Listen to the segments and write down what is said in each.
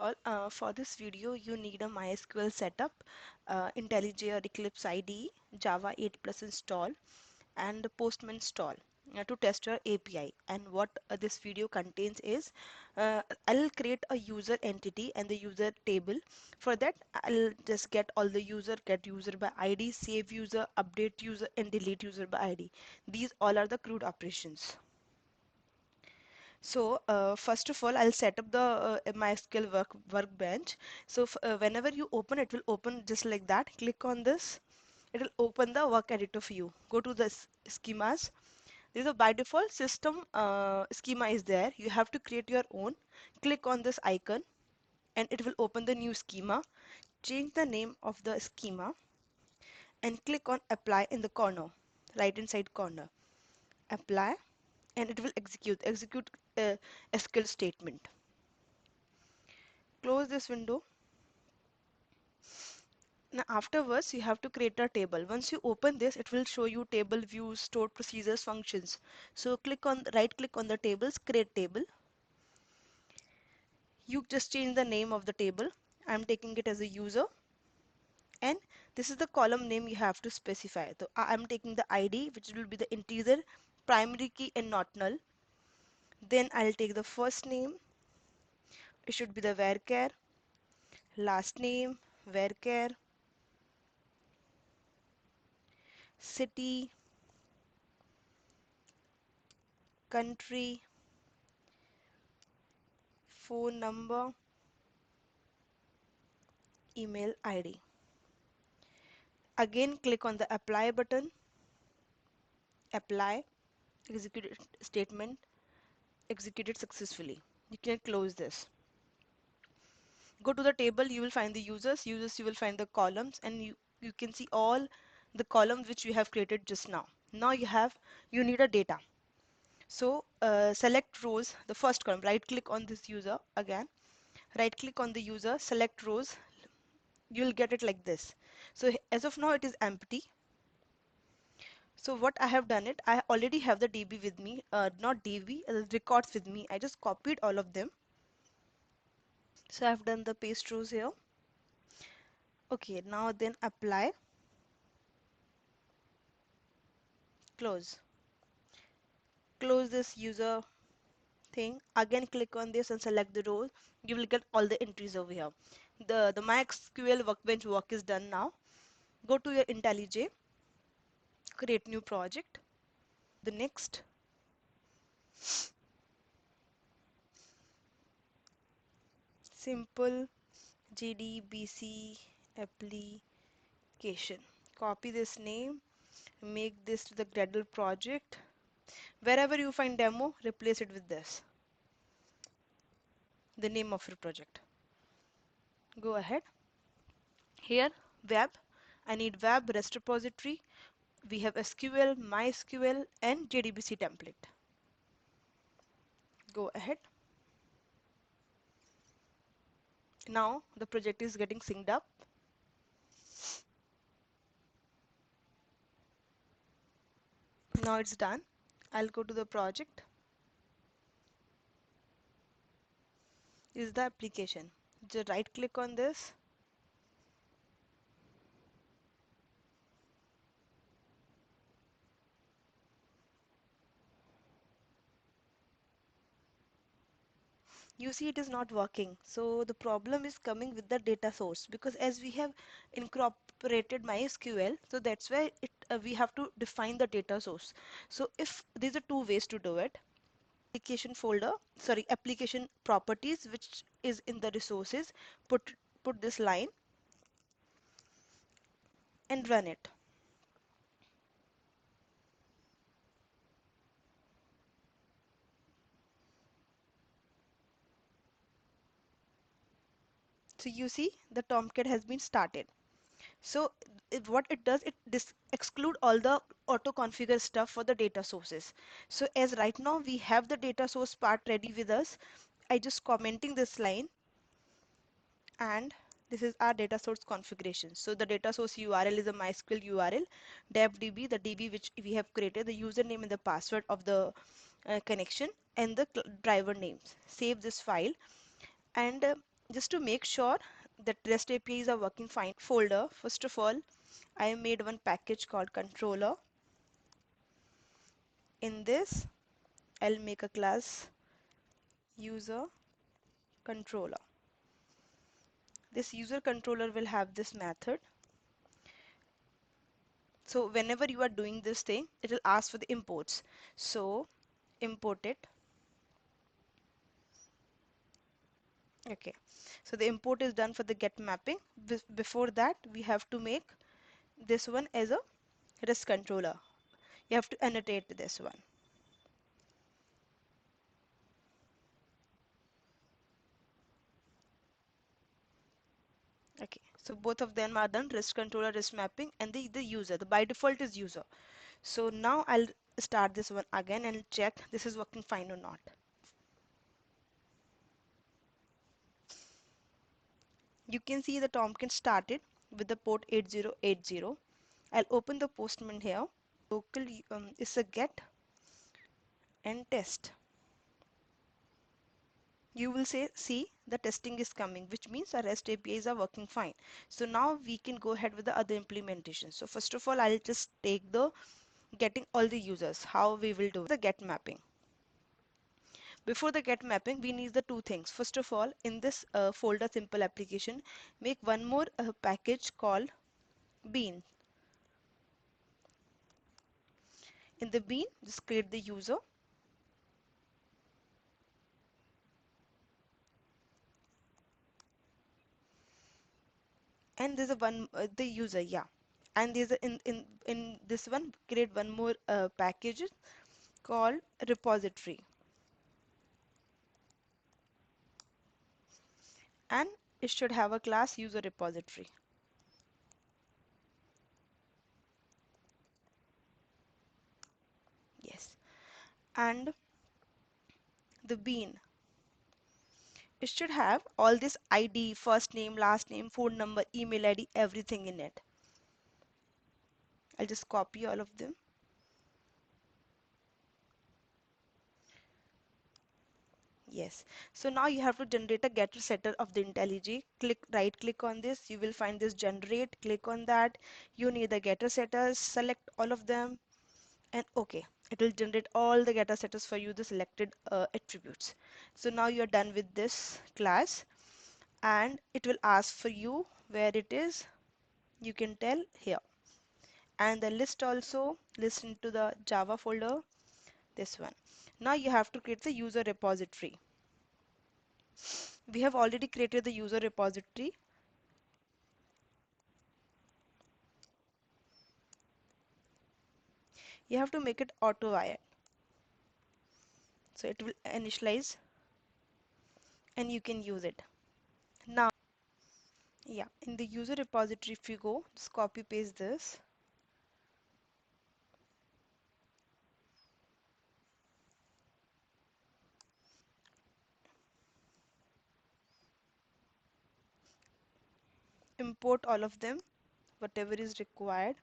all, for this video, you need a MySQL setup, Intellij or Eclipse IDE, Java 8 plus install, and the Postman install to test your API. And what this video contains is I'll create a user entity and the user table. For that, I'll just get all the get user by ID, save user, update user, and delete user by ID. These all are the CRUD operations. So first of all, I'll set up the MySQL workbench. So whenever you open, it will open just like that. Click on this. It will open the work editor for you. Go to the schemas. This is a by default system schema is there. You have to create your own. Click on this icon and it will open the new schema. Change the name of the schema and click on apply in the corner, right inside corner. Apply and it will execute SQL statement. Close this window. Now afterwards you have to create a table. Once you open this, it will show you table views, stored procedures, functions. So right click on the tables, create table. You just change the name of the table. I'm taking it as a user, and this is the column name you have to specify. So I'm taking the ID, which will be the integer, primary key and not null. Then I'll take the first name. It should be the varchar, last name, varchar, city, country, phone number, email ID. Again, click on the apply button, apply, execute statement, executed successfully. You can close this. Go to the table, you will find the users you will find the columns, and you can see all the columns which you have created just now. Now you need a data. So select rows, the first column, right click on this user again, right click on the user, select rows, you'll get it like this. So as of now it is empty. So what I have done it, I already have the DB with me, not DB, records with me. I just copied all of them. So I've done the paste rows here. Okay, now then apply, close. Close this user thing. Again click on this and select the row. You will get all the entries over here. The MySQL workbench work is done now. Go to your IntelliJ, create new project. The next, simple jdbc application. Copy this name, make this to the Gradle project. Wherever you find demo, replace it with this, the name of your project. Go ahead. Here, web. I need web REST repository. We have SQL, MySQL, and JDBC template. Go ahead. Now the project is getting synced up. Now it's done. I'll go to the project. This is the application. Just right click on this. You see it is not working. So the problem is coming with the data source, because as we have incorporated MySQL, so that's why we have to define the data source. So if these are two ways to do it. Application folder, sorry, application properties, which is in the resources, put this line and run it. So you see the Tomcat has been started. So what it does, it exclude all the auto configure stuff for the data sources. So as right now we have the data source part ready with us, I just commenting this line, and this is our data source configuration. So the data source URL is a MySQL URL, devdb, the DB which we have created, the username and the password of the connection, and the driver names. Save this file, and Just to make sure that REST APIs are working fine folder, first of all, I made one package called controller. In this, I'll make a class user controller. This user controller will have this method. So whenever you are doing this thing, it will ask for the imports. So import it. Okay. So the import is done for the get mapping. Before that, we have to make this one as a REST controller. You have to annotate this one. Okay, so both of them are done, REST controller, REST mapping, and the user. The by default is user. So now I'll start this one again and check this is working fine or not. You can see the Tompkins started with the port 8080. I'll open the postman here. Local is a get and test. You will say, see, the testing is coming, which means our REST APIs are working fine. So now we can go ahead with the other implementation. So first of all, I'll just take the getting all the users. How we will do the get mapping. Before the get mapping, we need the two things. First of all, in this folder simple application, make one more package called bean. In the bean, just create the user, and there's a one the user, yeah. And there's a in this one, create one more package called repository, and it should have a class user repository. Yes, and the bean, it should have all this ID, first name, last name, phone number, email ID, everything in it. I'll just copy all of them. Yes. So now you have to generate a getter setter of the IntelliJ. Right click on this. You will find this generate. Click on that. You need the getter setters. Select all of them and okay. It will generate all the getter setters for you, the selected attributes. So now you're done with this class and it will ask for you where it is. You can tell here. And the list also, list into the Java folder, this one. Now you have to create the user repository. We have already created the user repository. You have to make it auto wired. So it will initialize and you can use it. Now, yeah, in the user repository, if you go, just copy paste this. Import all of them, whatever is required.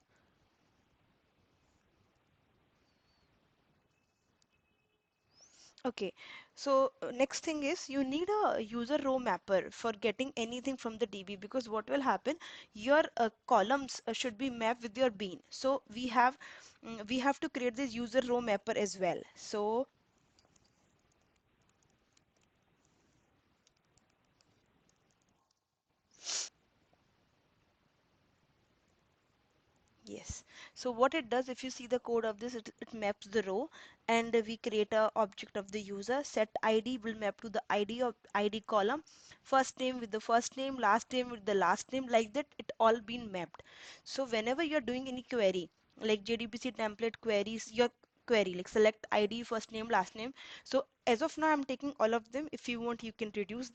Okay, so next thing is you need a user row mapper for getting anything from the DB because what will happen, your columns should be mapped with your bean. So we have to create this user row mapper as well. So yes. So what it does, if you see the code of this, it maps the row and we create a object of the user. Set ID will map to the ID of ID column. First name with the first name, last name with the last name, like that it all been mapped. So whenever you're doing any query, like jdbc template queries, your query, like select ID, first name, last name. So as of now, I'm taking all of them. If you want, you can reduce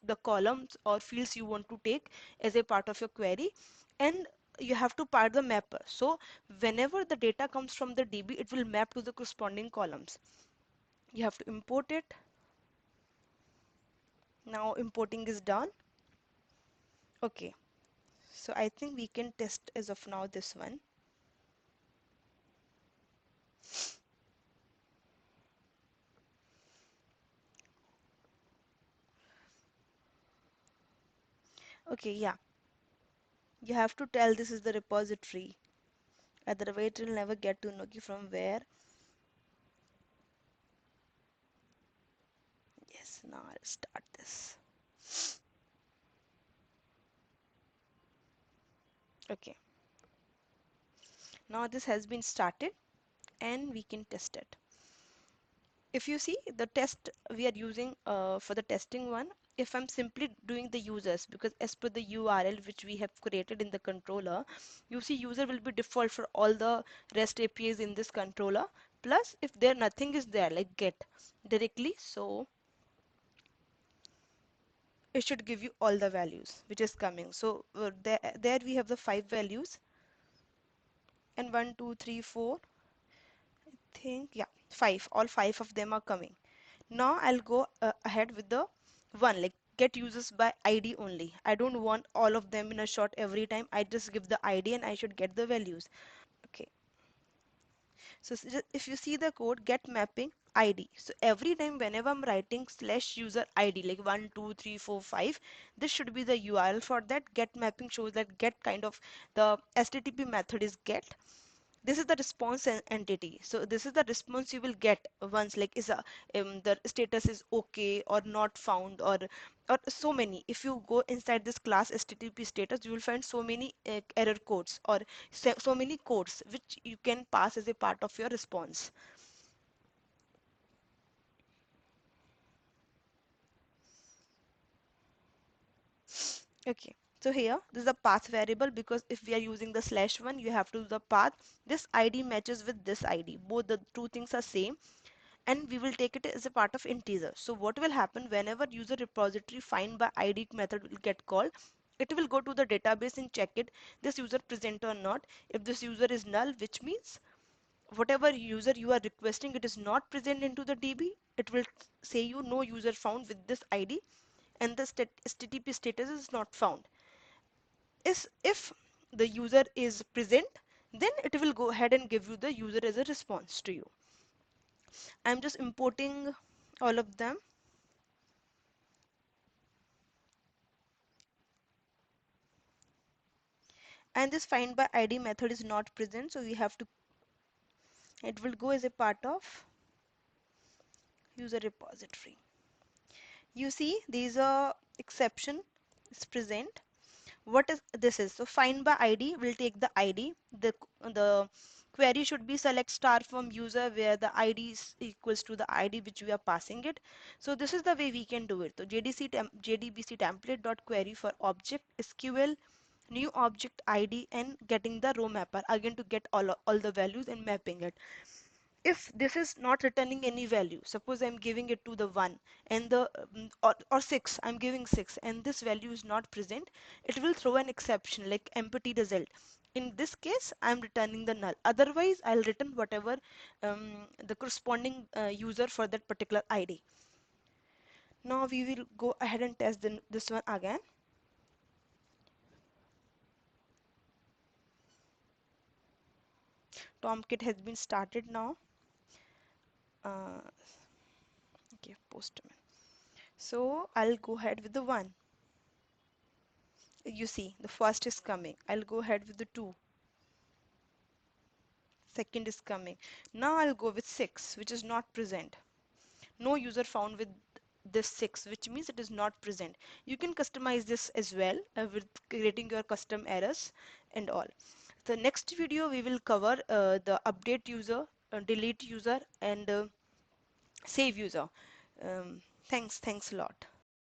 the columns or fields you want to take as a part of your query. And you have to part the mapper. So whenever the data comes from the DB, it will map to the corresponding columns. You have to import it. Now importing is done. Okay, so I think we can test as of now this one. Okay, yeah, you have to tell this is the repository. Otherwise, it will never get to know from where. Yes, now I'll start this. Okay, now this has been started and we can test it. If you see the test we are using for the testing one, if I'm simply doing the users, because as per the URL which we have created in the controller, you see user will be default for all the REST APIs in this controller. Plus, if there nothing is there like get directly, so it should give you all the values which is coming. So there we have the 5 values, and 1 2 3 4, I think, yeah, 5, all 5 of them are coming. Now I'll go ahead with the one, like get users by ID only. I don't want all of them in a shot every time. I just give the ID and I should get the values. Okay, so if you see the code get mapping ID, so every time whenever I'm writing slash user ID like 1 2 3 4 5, this should be the URL for that. Get mapping shows that get kind of the HTTP method is get. This is the response entity, so this is the response you will get once, like is a the status is okay or not found, or so many. If you go inside this class HTTP status, you will find so many error codes, or so many codes which you can pass as a part of your response. Okay, so here this is the path variable, because if we are using the slash one, you have to do the path. This ID matches with this ID, both the two things are same, and we will take it as a part of integer. So what will happen whenever user repository find by id method will get called, it will go to the database and check it, this user present or not. If this user is null, which means whatever user you are requesting, it is not present into the DB, it will say you no user found with this ID, and the HTTP status is not found. Is if the user is present, then it will go ahead and give you the user as a response to you. I'm just importing all of them. And this find by id method is not present, so we have to, it will go as a part of user repository. You see these are exception is present. What is this is, so find by id will take the id, the query should be select star from user where the id is equals to the id which we are passing it. So this is the way we can do it. So jdbc template dot query for object SQL new object id and getting the row mapper again to get all the values and mapping it. If this is not returning any value, suppose I'm giving it to the 1 and the or 6, I'm giving 6 and this value is not present, it will throw an exception like empty result. In this case I'm returning the null, otherwise I'll return whatever the corresponding user for that particular id. Now we will go ahead and test this one again. Tomcat has been started now. uh, okay, postman. So I'll go ahead with the 1. You see the first is coming. I'll go ahead with the 2. Second is coming. Now I'll go with 6, which is not present. No user found with this 6, which means it is not present. You can customize this as well with creating your custom errors and all. The next video we will cover the update user, delete user, and save user. Thanks a lot.